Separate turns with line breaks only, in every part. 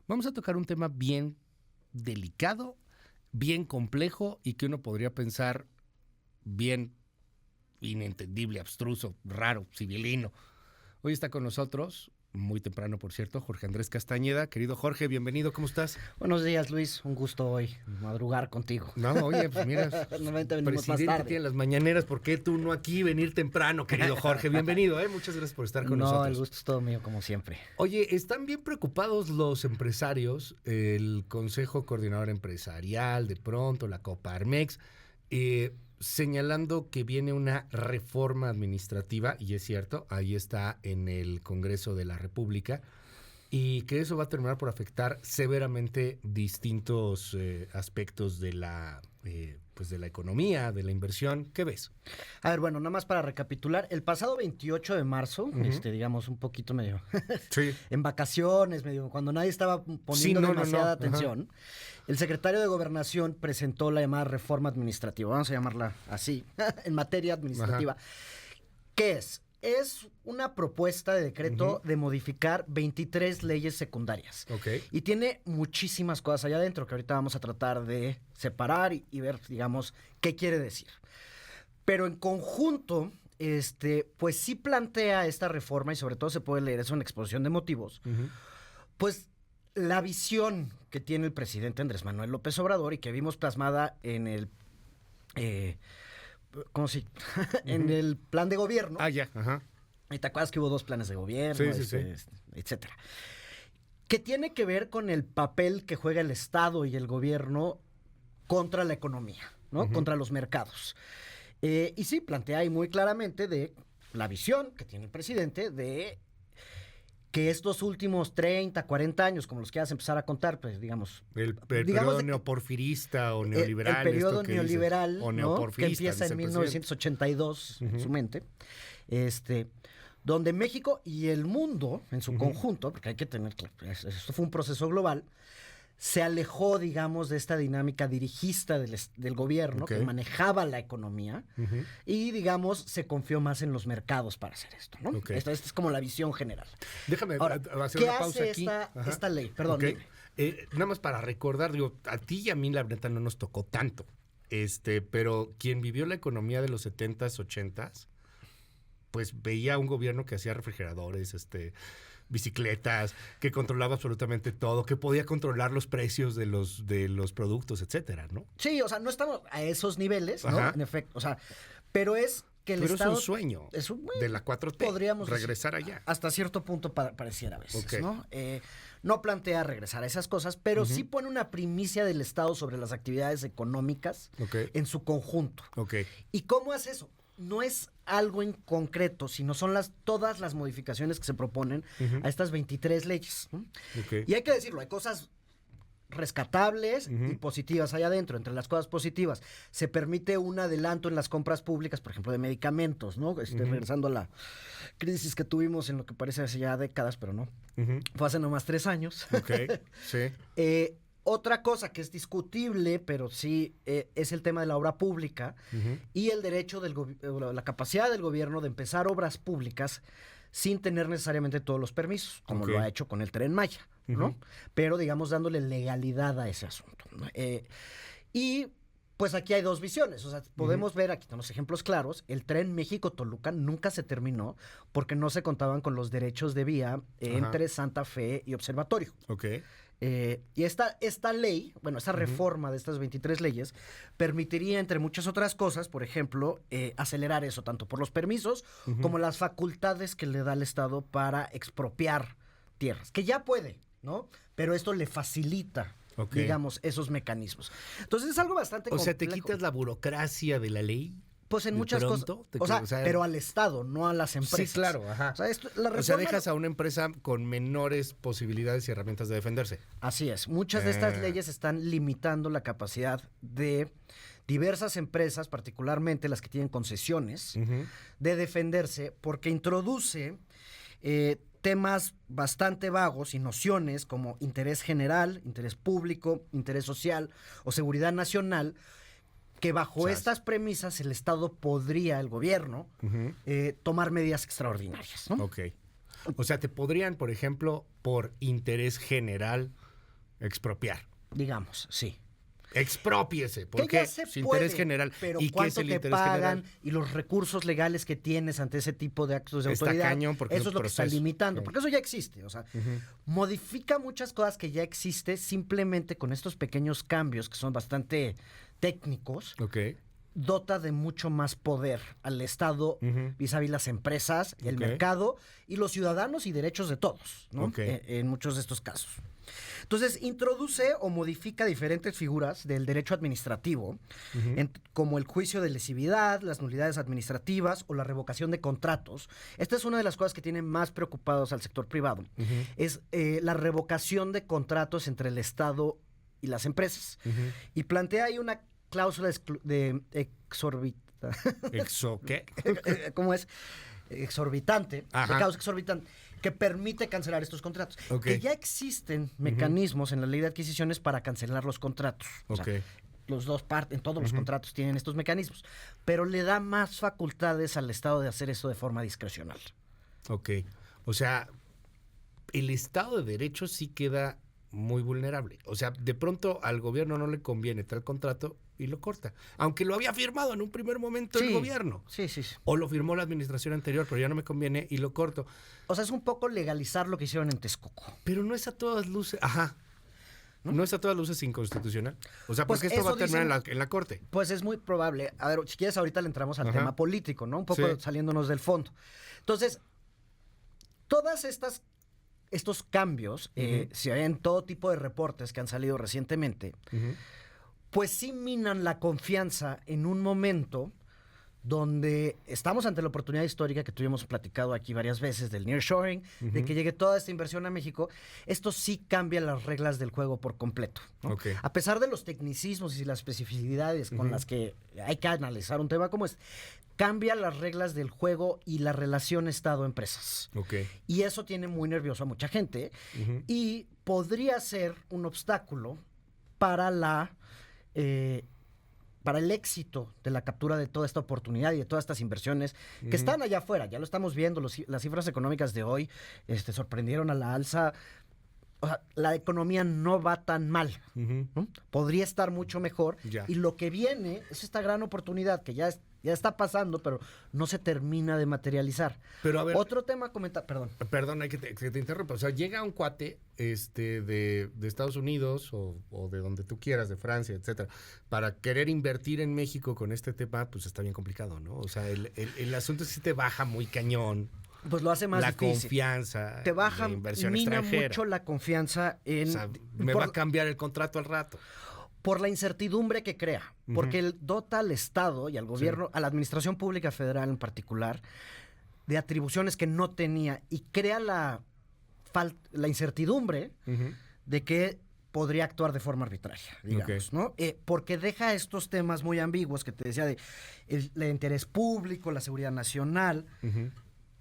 Vamos a tocar un tema bien delicado, bien complejo y que uno podría pensar bien inentendible, abstruso, raro, civilino. Hoy está con nosotros, muy temprano por cierto, Jorge Andrés Castañeda. Querido Jorge, bienvenido, ¿cómo estás?
Buenos días, Luis. Un gusto hoy madrugar contigo.
No, oye, pues mira,
Normalmente venimos más
presidente
tarde.
tiene las mañaneras, ¿por qué tú no aquí venir temprano, querido Jorge? Bienvenido, muchas gracias por estar con nosotros.
No, el gusto es todo mío, como siempre.
Oye, están bien preocupados los empresarios, el Consejo Coordinador Empresarial, de pronto, la Coparmex, señalando que viene una reforma administrativa, y es cierto, ahí está en el Congreso de la República, y que eso va a terminar por afectar severamente distintos aspectos de la economía, de la inversión. ¿Qué ves?
A ver, bueno, nada más para recapitular. El pasado 28 de marzo, digamos, un poquito medio
Sí.
en vacaciones, medio cuando nadie estaba poniendo demasiada atención, el secretario de Gobernación presentó la llamada reforma administrativa, vamos a llamarla así, en materia administrativa. ¿Qué es? Es una propuesta de decreto de modificar 23 leyes secundarias.
Ok.
Y tiene muchísimas cosas allá adentro que ahorita vamos a tratar de separar y ver, digamos, qué quiere decir. Pero en conjunto, pues sí plantea esta reforma, y sobre todo se puede leer eso en la exposición de motivos, pues la visión que tiene el presidente Andrés Manuel López Obrador y que vimos plasmada en el... ¿cómo se? En el plan de gobierno.
Ah, ya, ajá.
¿Y te acuerdas que hubo 2 planes de gobierno?
Sí.
Etcétera. Que tiene que ver con el papel que juega el Estado y el gobierno contra la economía, ¿no? Contra los mercados. Y sí, plantea ahí muy claramente de la visión que tiene el presidente de que estos últimos 30, 40 años, como los quieras empezar a contar, pues digamos...
El periodo neoporfirista o neoliberal.
El periodo neoliberal,
o
¿no?
neoporfirista,
que empieza en 1982, en su mente, donde México y el mundo en su conjunto, porque hay que tener claro, esto fue un proceso global, se alejó, digamos, de esta dinámica dirigista del gobierno que manejaba la economía y, digamos, se confió más en los mercados para hacer esto, ¿no? Esta es como la visión general.
Déjame
Ahora,
hacer una pausa
hace
aquí.
esta ley? Perdón, dime.
Nada más para recordar, digo, a ti y a mí la verdad no nos tocó tanto, pero quien vivió la economía de los 70s, 80s, pues veía un gobierno que hacía refrigeradores, bicicletas, que controlaba absolutamente todo, que podía controlar los precios de los productos, etcétera, ¿no?
Sí, o sea, no estamos a esos niveles, ¿no? En efecto, o sea, pero es que el Estado...
es un sueño de la 4T,
podríamos
regresar
decir,
allá.
Hasta cierto punto pareciera a veces, ¿no? No plantea regresar a esas cosas, pero sí pone una primicia del Estado sobre las actividades económicas en su conjunto. ¿Y cómo hace eso? No es algo en concreto, sino son todas las modificaciones que se proponen a estas 23 leyes. Y hay que decirlo, hay cosas rescatables y positivas allá adentro. Entre las cosas positivas, se permite un adelanto en las compras públicas, por ejemplo, de medicamentos, ¿no? Regresando a la crisis que tuvimos en lo que parece hace ya décadas, pero no. Fue hace nomás 3 años.
Sí.
Otra cosa que es discutible, pero sí es el tema de la obra pública y el derecho la capacidad del gobierno de empezar obras públicas sin tener necesariamente todos los permisos, como lo ha hecho con el Tren Maya, ¿no? Pero, digamos, dándole legalidad a ese asunto, ¿no? Y pues aquí hay 2 visiones, o sea, podemos ver, aquí tenemos ejemplos claros, el tren México-Toluca nunca se terminó porque no se contaban con los derechos de vía entre Santa Fe y Observatorio. Y esta ley, bueno, esta reforma de estas 23 leyes permitiría, entre muchas otras cosas, por ejemplo, acelerar eso, tanto por los permisos como las facultades que le da el Estado para expropiar tierras, que ya puede, ¿no? Pero esto le facilita, digamos, esos mecanismos. Entonces es algo bastante complejo.
O sea, te quitas la burocracia de la ley.
Pues en muchas cosas. O sea, pero al Estado, no a las empresas.
Sí, claro, ajá. O sea, dejas a una empresa con menores posibilidades y herramientas de defenderse.
Así es. Muchas de estas leyes están limitando la capacidad de diversas empresas, particularmente las que tienen concesiones, de defenderse, porque introduce temas bastante vagos y nociones como interés general, interés público, interés social o seguridad nacional, que bajo estas premisas el Estado podría, el gobierno, tomar medidas extraordinarias, ¿no?
O sea, te podrían, por ejemplo, por interés general, Expropiar.
digamos, sí.
Exprópiese. ¿Por
Que
qué?
ya se
Su
puede,
interés general.
pero
¿Y qué es
cuánto
el
te
interés
pagan
general?
y los recursos legales que tienes ante ese tipo de actos de
Está
autoridad.
cañón porque es
eso
un
es lo que está
proceso.
limitando,
Sí.
porque eso ya existe. O sea, modifica muchas cosas que ya existe simplemente con estos pequeños cambios que son bastante técnicos.
Ok.
Dota de mucho más poder al Estado vis-a-vis las empresas, el
Ok.
mercado y los ciudadanos y derechos de todos, ¿no?
Ok.
En muchos de estos casos. Entonces, introduce o modifica diferentes figuras del derecho administrativo, como el juicio de lesividad, las nulidades administrativas o la revocación de contratos. Esta es una de las cosas que tiene más preocupados al sector privado. Es la revocación de contratos entre el Estado y las empresas. Y plantea ahí una cláusula de
¿Qué?
¿cómo es? Exorbitante,
Ajá.
de causa exorbitante, que permite cancelar estos contratos.
Ok.
Que ya existen mecanismos en la ley de adquisiciones para cancelar los contratos. O sea,
Ok.
los dos partes, en todos los contratos tienen estos mecanismos, pero le da más facultades al Estado de hacer eso de forma discrecional.
Ok. O sea, el Estado de Derecho sí queda muy vulnerable. O sea, de pronto al gobierno no le conviene tal contrato y lo corta. Aunque lo había firmado en un primer momento el gobierno.
Sí.
O lo firmó la administración anterior, pero ya no me conviene y lo corto.
O sea, es un poco legalizar lo que hicieron en Texcoco.
Pero no es a todas luces. Ajá. ¿No es a todas luces inconstitucional? O sea,
Pues
porque esto va a
eso
terminar
dicen-
en la corte.
Pues es muy probable. A ver, si quieres, ahorita le entramos al
Ajá.
tema político, ¿no? Un poco
Sí.
saliéndonos del fondo. Entonces, todas estos cambios, si hay en todo tipo de reportes que han salido recientemente, pues sí minan la confianza en un momento donde estamos ante la oportunidad histórica que tuvimos platicado aquí varias veces del nearshoring, de que llegue toda esta inversión a México. Esto sí cambia las reglas del juego por completo, ¿no?
Ok.
A pesar de los tecnicismos y las especificidades con las que hay que analizar un tema como este, cambia las reglas del juego y la relación Estado-empresas.
Ok.
Y eso tiene muy nervioso a mucha gente y podría ser un obstáculo para para el éxito de la captura de toda esta oportunidad y de todas estas inversiones que están allá afuera. Ya lo estamos viendo, las cifras económicas de hoy sorprendieron a la alza. O sea, la economía no va tan mal, ¿no? Podría estar mucho mejor.
Ya.
Y lo que viene es esta gran oportunidad que ya está pasando, pero no se termina de materializar.
Pero a ver,
Otro tema perdón.
perdón, hay que te interrumpa. O sea, llega un cuate de Estados Unidos o de donde tú quieras, de Francia, etcétera, para querer invertir en México con este tema, pues está bien complicado, ¿no? O sea, el asunto sí te baja muy cañón.
Pues lo hace más
La
difícil.
confianza
Te baja,
de inversión
mina
extranjera.
mucho la confianza en...
O sea, me
por-
va a cambiar el contrato al rato.
por la incertidumbre que crea, porque él dota al Estado y al gobierno, a la administración pública federal en particular, de atribuciones que no tenía y crea la incertidumbre de que podría actuar de forma arbitraria, digamos,
Ok.
¿no? Porque deja estos temas muy ambiguos que te decía de el interés público, la seguridad nacional,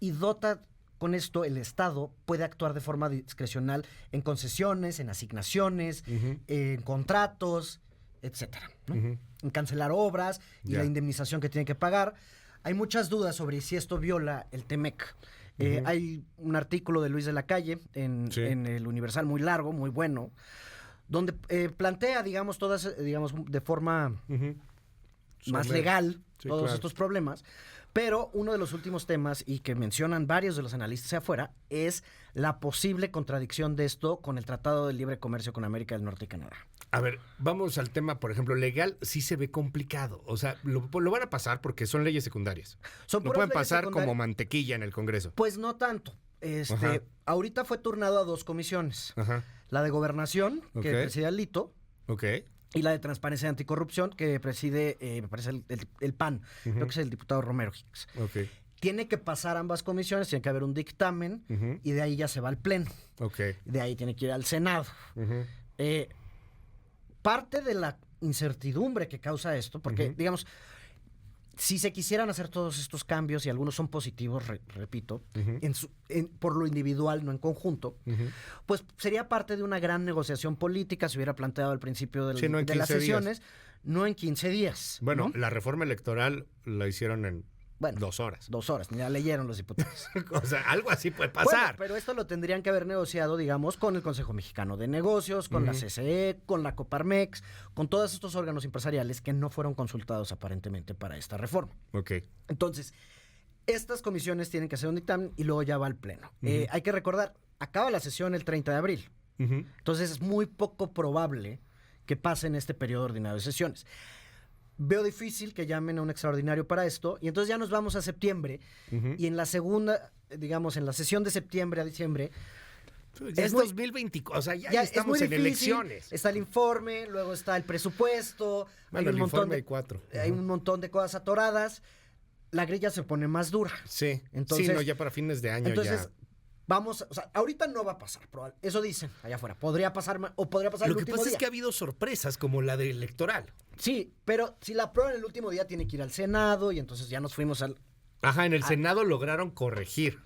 y dota con esto el Estado puede actuar de forma discrecional en concesiones, en asignaciones, en contratos, etcétera, ¿no? En cancelar obras y
Ya.
la indemnización que tiene que pagar. Hay muchas dudas sobre si esto viola el TEMEC. Hay un artículo de Luis de la Calle
Sí.
en el Universal muy largo, muy bueno, donde plantea, digamos, todas, digamos, de forma más
Sobre-
legal
Sí,
todos
claro.
estos problemas. Pero uno de los últimos temas, y que mencionan varios de los analistas afuera, es la posible contradicción de esto con el Tratado de Libre Comercio con América del Norte y Canadá.
A ver, vamos al tema, por ejemplo, legal, sí se ve complicado. O sea, lo van a pasar porque son leyes secundarias.
Son
Lo
puras
pueden
leyes
pasar como
secundarias.
mantequilla en el Congreso.
Pues no tanto.
Ajá.
Ahorita fue turnado a dos comisiones.
Ajá.
La de Gobernación,
Ok.
que preside Alito,
Ok.
y la de Transparencia y Anticorrupción, que preside, me parece, el PAN. Creo que es el diputado Romero Hicks.
Ok.
Tiene que pasar ambas comisiones, tiene que haber un dictamen, y de ahí ya se va al Pleno.
Ok.
De ahí tiene que ir al Senado.
Ujú.
Parte de la incertidumbre que causa esto, porque, digamos, si se quisieran hacer todos estos cambios, y algunos son positivos, repito, por lo individual, no en conjunto, pues sería parte de una gran negociación política, se hubiera planteado al principio
Sí, no en
de las
15 días.
sesiones, no en 15 días.
Bueno,
¿no?
la reforma electoral la hicieron
Bueno,
2 horas.
2 horas, ya leyeron los diputados.
O sea, algo así puede
Bueno,
pasar.
pero esto lo tendrían que haber negociado, digamos, con el Consejo Mexicano de Negocios, con la CCE, con la Coparmex, con todos estos órganos empresariales que no fueron consultados aparentemente para esta reforma.
Ok.
Entonces, estas comisiones tienen que hacer un dictamen y luego ya va al Pleno. Hay que recordar, acaba la sesión el 30 de abril. Entonces, es muy poco probable que pase en este periodo ordinario de sesiones. Veo difícil que llamen a un extraordinario para esto, y entonces ya nos vamos a septiembre, y en la segunda, digamos, en la sesión de septiembre a diciembre,
Ya es 2024, o sea, ya estamos en elecciones.
Está el informe, luego está el presupuesto,
Bueno, el informe hay 4.
Hay un montón de cosas atoradas, la grilla se pone más dura.
Sí,
Entonces,
sí, no, ya para fines de año
entonces,
ya.
Vamos, o sea, ahorita no va a pasar, eso dicen allá afuera. Podría pasar o podría pasar
Lo
el
que
último
pasa
día.
es que ha habido sorpresas como la de electoral.
Sí, pero si la aprueban el último día tiene que ir al Senado y entonces ya nos fuimos al...
Ajá, en el Senado lograron corregir.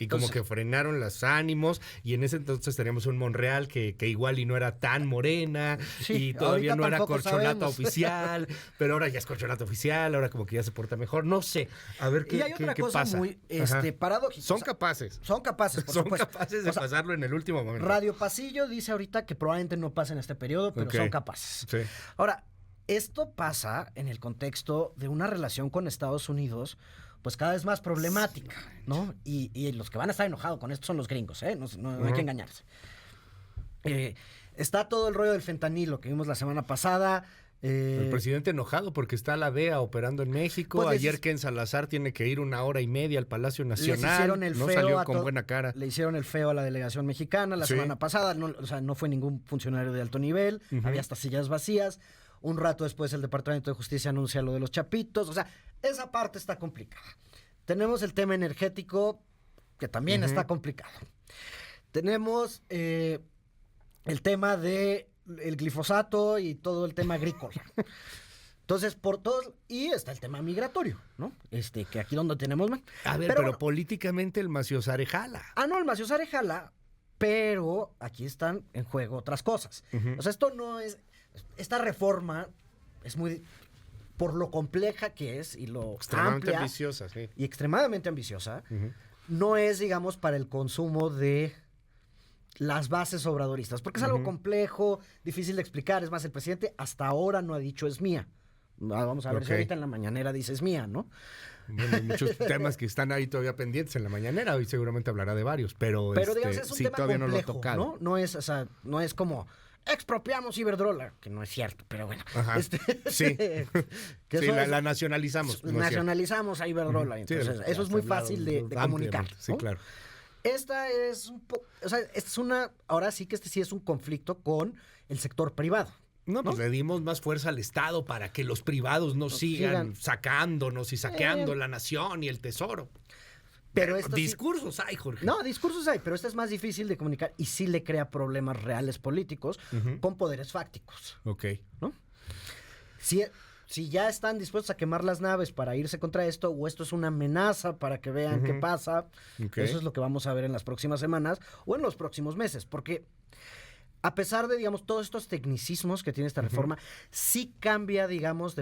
Y como
Entonces,
que frenaron los ánimos, y en ese entonces teníamos un Monreal que igual y no era tan morena,
Sí,
y todavía
ahorita
no era
tampoco
corcholata
sabemos.
oficial, pero ahora ya es corcholata oficial, ahora como que ya se porta mejor, no sé, a ver
y
qué,
hay otra
qué
cosa
pasa.
muy
Ajá.
paradójica.
Son
O sea,
capaces,
Son capaces, por
son
supuesto.
capaces de
O sea,
pasarlo en el último momento.
Radio Pasillo dice ahorita que probablemente no pase en este periodo, pero
Ok.
son capaces.
Sí.
Ahora, esto pasa en el contexto de una relación con Estados Unidos, pues cada vez más problemática, ¿no? Y los que van a estar enojados con esto son los gringos, ¿eh? No hay que engañarse. Está todo el rollo del fentanilo que vimos la semana pasada.
El presidente enojado porque está la DEA operando en México.
Pues
Ayer Ken Salazar tiene que ir 1 hora y media al Palacio
les
Nacional.
hicieron el
No
feo
salió
a
con buena cara.
Le hicieron el feo a la delegación mexicana la
Sí.
semana pasada. O sea, no fue ningún funcionario de alto nivel. Había hasta sillas vacías. Un rato después el Departamento de Justicia anuncia lo de los chapitos. O sea, esa parte está complicada. Tenemos el tema energético, que también está complicado. Tenemos el tema de el glifosato y todo el tema agrícola. Entonces, por todos... Y está el tema migratorio, ¿no? Que aquí donde tenemos más.
A ver, pero
bueno,
políticamente el Maciosare jala.
no, el Maciosare jala, pero aquí están en juego otras cosas. O sea, esto no es... Esta reforma es muy... Por lo compleja que es y lo
Extremadamente
amplia
ambiciosa, sí.
y extremadamente ambiciosa, no es, digamos, para el consumo de las bases obradoristas, porque es algo complejo, difícil de explicar. Es más, el presidente hasta ahora no ha dicho es mía. Vamos a ver si
Ok.
ahorita en la mañanera dice es mía, ¿no?
Bueno, hay muchos temas que están ahí todavía pendientes en la mañanera. Hoy seguramente hablará de varios, pero,
Pero digamos, es un
sí,
tema
todavía
complejo,
no lo ha tocado.
¿no? No es, o sea, no es como expropiamos Iberdrola, que no es cierto, pero bueno.
Ajá. Sí.
que
Sí,
eso es-
la nacionalizamos. no es cierto.
nacionalizamos a Iberdrola.
Sí,
Entonces, eso es
se
muy
ha hablado
fácil de comunicar.
ampliamente. Sí,
¿no?
claro.
Esta es un poco, o sea, esta es una, ahora sí que este sí es un conflicto con el sector privado.
No, pues le dimos más fuerza al Estado para que los privados no sigan sacándonos y saqueando la nación y el tesoro.
Pero esta sí-
Discursos hay, Jorge.
No, discursos hay, pero esta es más difícil de comunicar y sí le crea problemas reales políticos con poderes fácticos,
Ok.
¿no? Si ya están dispuestos a quemar las naves para irse contra esto, o esto es una amenaza para que vean qué pasa,
Ok.
eso es lo que vamos a ver en las próximas semanas o en los próximos meses, porque a pesar de, digamos, todos estos tecnicismos que tiene esta reforma, sí cambia, digamos,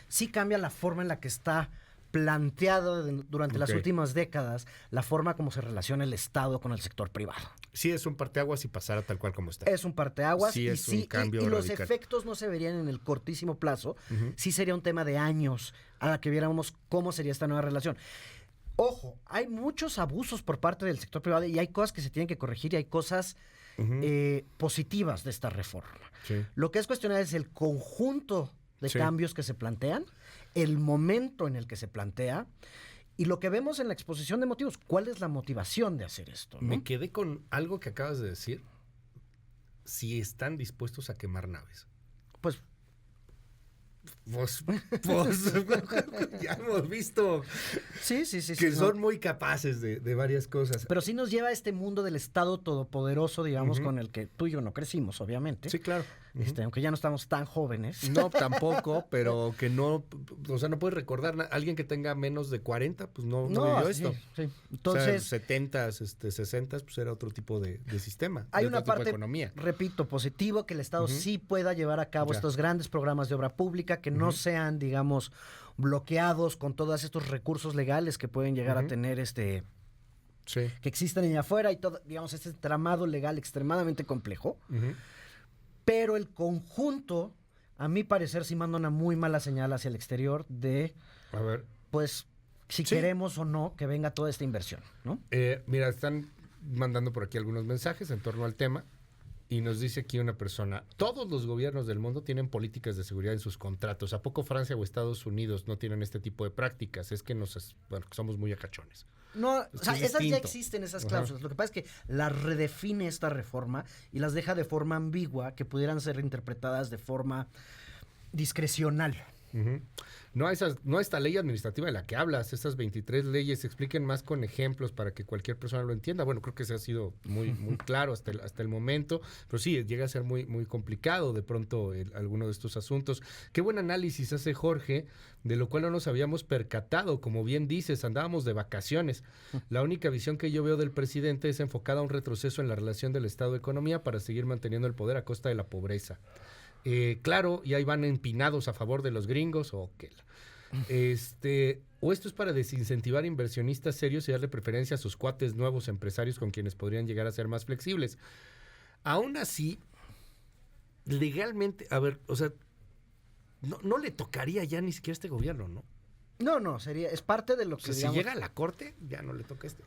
sí cambia la forma en la que está planteado durante las
Ok.
últimas décadas, la forma como se relaciona el Estado con el sector privado.
Sí, es un parteaguas y pasara tal cual como está.
Es un parteaguas
Sí,
y,
es un cambio
y los
radical.
efectos no se verían en el cortísimo plazo. Sí sería un tema de años a la que viéramos cómo sería esta nueva relación. Ojo, hay muchos abusos por parte del sector privado y hay cosas que se tienen que corregir y hay cosas positivas de esta reforma.
Sí.
Lo que es cuestionar es el conjunto de
Sí.
cambios que se plantean, el momento en el que se plantea y lo que vemos en la exposición de motivos. ¿Cuál es la motivación de hacer esto? ¿no?
Me quedé con algo que acabas de decir. Si están dispuestos a quemar naves.
Pues
Pues ya hemos visto
sí,
que
no.
son muy capaces de varias cosas.
Pero sí nos lleva a este mundo del Estado todopoderoso, digamos, con el que tú y yo no crecimos, obviamente.
Sí, claro.
aunque ya no estamos tan jóvenes.
No, tampoco, pero que no, o sea, no puedes recordar, alguien que tenga menos de 40, pues no vivió esto.
Sí.
Entonces, o sea, 70s, 60s, pues era otro tipo de sistema.
Hay
de
una
otro tipo de
parte,
economía.
repito, positivo, que el Estado sí pueda llevar a cabo estos grandes programas de obra pública, que no sean, digamos, bloqueados con todos estos recursos legales que pueden llegar a tener que existen allá afuera y todo, digamos, este entramado legal extremadamente complejo. Pero el conjunto, a mi parecer, sí manda una muy mala señal hacia el exterior de,
a ver,
pues, si queremos o no que venga toda esta inversión, ¿no?
Mira, están mandando por aquí algunos mensajes en torno al tema y nos dice aquí una persona, todos los gobiernos del mundo tienen políticas de seguridad en sus contratos. ¿A poco Francia o Estados Unidos no tienen este tipo de prácticas? Es que somos muy acachones.
No,
Es
o sea,
es
esas ya
distinto.
existen, esas cláusulas. Lo que pasa es que las redefine esta reforma y las deja de forma ambigua que pudieran ser interpretadas de forma discrecional.
No a esta ley administrativa de la que hablas, estas 23 leyes, expliquen más con ejemplos para que cualquier persona lo entienda. Bueno, creo que se ha sido muy claro hasta el momento, pero sí, llega a ser muy, muy complicado de pronto alguno de estos asuntos. Qué buen análisis hace Jorge, de lo cual no nos habíamos percatado. Como bien dices, andábamos de vacaciones. La única visión que yo veo del presidente es enfocada a un retroceso en la relación del Estado-Economía para seguir manteniendo el poder a costa de la pobreza. Claro, y ahí van empinados a favor de los gringos o esto es para desincentivar inversionistas serios y darle preferencia a sus cuates nuevos empresarios con quienes podrían llegar a ser más flexibles. Aún así, legalmente, a ver, o sea, no le tocaría ya ni siquiera a este gobierno, ¿no?
No, es parte de lo que,
O sea,
digamos,
si llega a la corte, ya no le toca a este.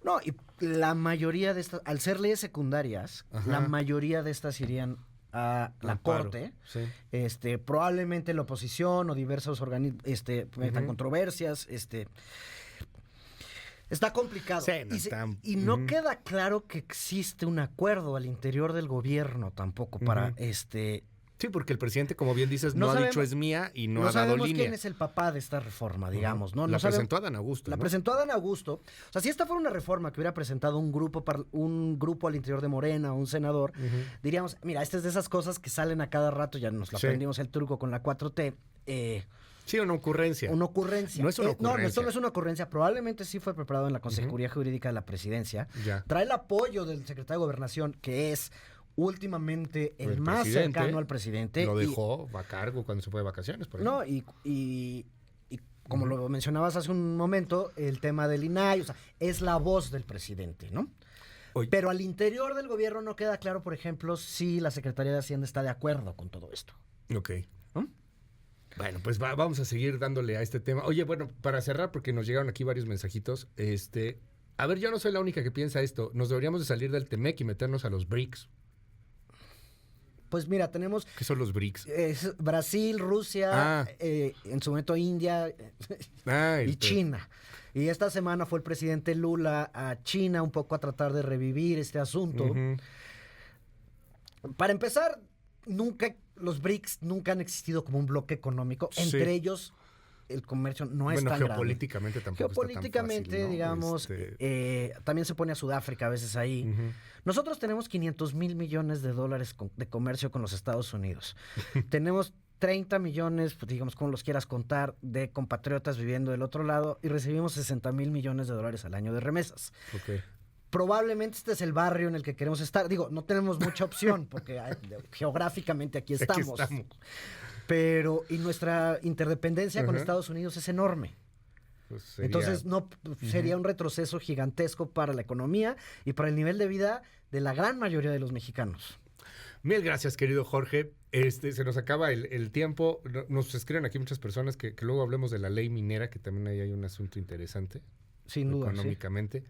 No, y la mayoría de estas, al ser leyes secundarias, la mayoría de estas irían a la
Amparo,
corte.
sí.
Probablemente la oposición o diversos organismos metan controversias. Está complicado.
Sí, no
y no queda claro que existe un acuerdo al interior del gobierno tampoco para
Sí, porque el presidente, como bien dices, no ha dicho es mía y no ha dado
sabemos
línea.
quién es el papá de esta reforma, digamos, ¿no?
La presentó Adán Augusto,
La
¿no?
presentó Adán Augusto. O sea, si esta fuera una reforma que hubiera presentado un grupo al interior de Morena, un senador, diríamos, mira, esta es de esas cosas que salen a cada rato, ya nos lo aprendimos el truco con la 4T.
Sí, una ocurrencia.
Una ocurrencia.
No es una ocurrencia.
No, esto no es una ocurrencia. Probablemente sí fue preparado en la Consejería Jurídica de la Presidencia.
Ya.
Trae el apoyo del secretario de Gobernación, que es últimamente el más
presidente
cercano al presidente.
Lo dejó a cargo cuando se fue de vacaciones, por
No,
ejemplo.
y como lo mencionabas hace un momento, el tema del INAI, o sea, es la voz del presidente, ¿no?
Oye.
Pero al interior del gobierno no queda claro, por ejemplo, si la Secretaría de Hacienda está de acuerdo con todo esto.
Ok.
¿No?
Bueno, pues vamos a seguir dándole a este tema. Oye, bueno, para cerrar, porque nos llegaron aquí varios mensajitos, a ver, yo no soy la única que piensa esto. Nos deberíamos de salir del TEMEC y meternos a los BRICS.
Pues mira, tenemos
¿Qué son los BRICS?
Brasil, Rusia, en su momento India y China. Y esta semana fue el presidente Lula a China un poco a tratar de revivir este asunto. Para empezar, los BRICS nunca han existido como un bloque económico.
Sí.
Entre ellos, el comercio no es tan
geopolíticamente
grande.
tampoco
Geopolíticamente,
está tan fácil, ¿no?
digamos, también se pone a Sudáfrica a veces ahí. Nosotros tenemos 500,000 millones de dólares de comercio con los Estados Unidos. Tenemos 30 millones, pues, digamos, como los quieras contar, de compatriotas viviendo del otro lado y recibimos 60,000 millones de dólares al año de remesas.
Ok.
Probablemente este es el barrio en el que queremos estar. Digo, no tenemos mucha opción porque geográficamente aquí estamos. Pero, y nuestra interdependencia con Estados Unidos es enorme.
Pues
Entonces, sería un retroceso gigantesco para la economía y para el nivel de vida de la gran mayoría de los mexicanos.
Mil gracias, querido Jorge. Se nos acaba el tiempo. Nos escriben aquí muchas personas que luego hablemos de la ley minera, que también ahí hay un asunto interesante.
Sin duda,
económicamente. Sí.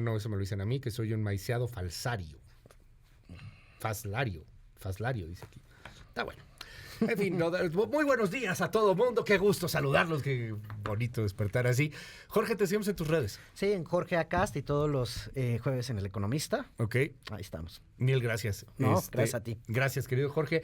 No, eso me lo dicen a mí, que soy un maiciado falsario. Faslario, dice aquí. Está bueno. En fin, muy buenos días a todo mundo. Qué gusto saludarlos. Qué bonito despertar así. Jorge, te seguimos en tus redes.
Sí, en Jorge Acast y todos los jueves en El Economista.
Ok.
Ahí estamos.
Mil gracias.
No, gracias a ti.
Gracias, querido Jorge.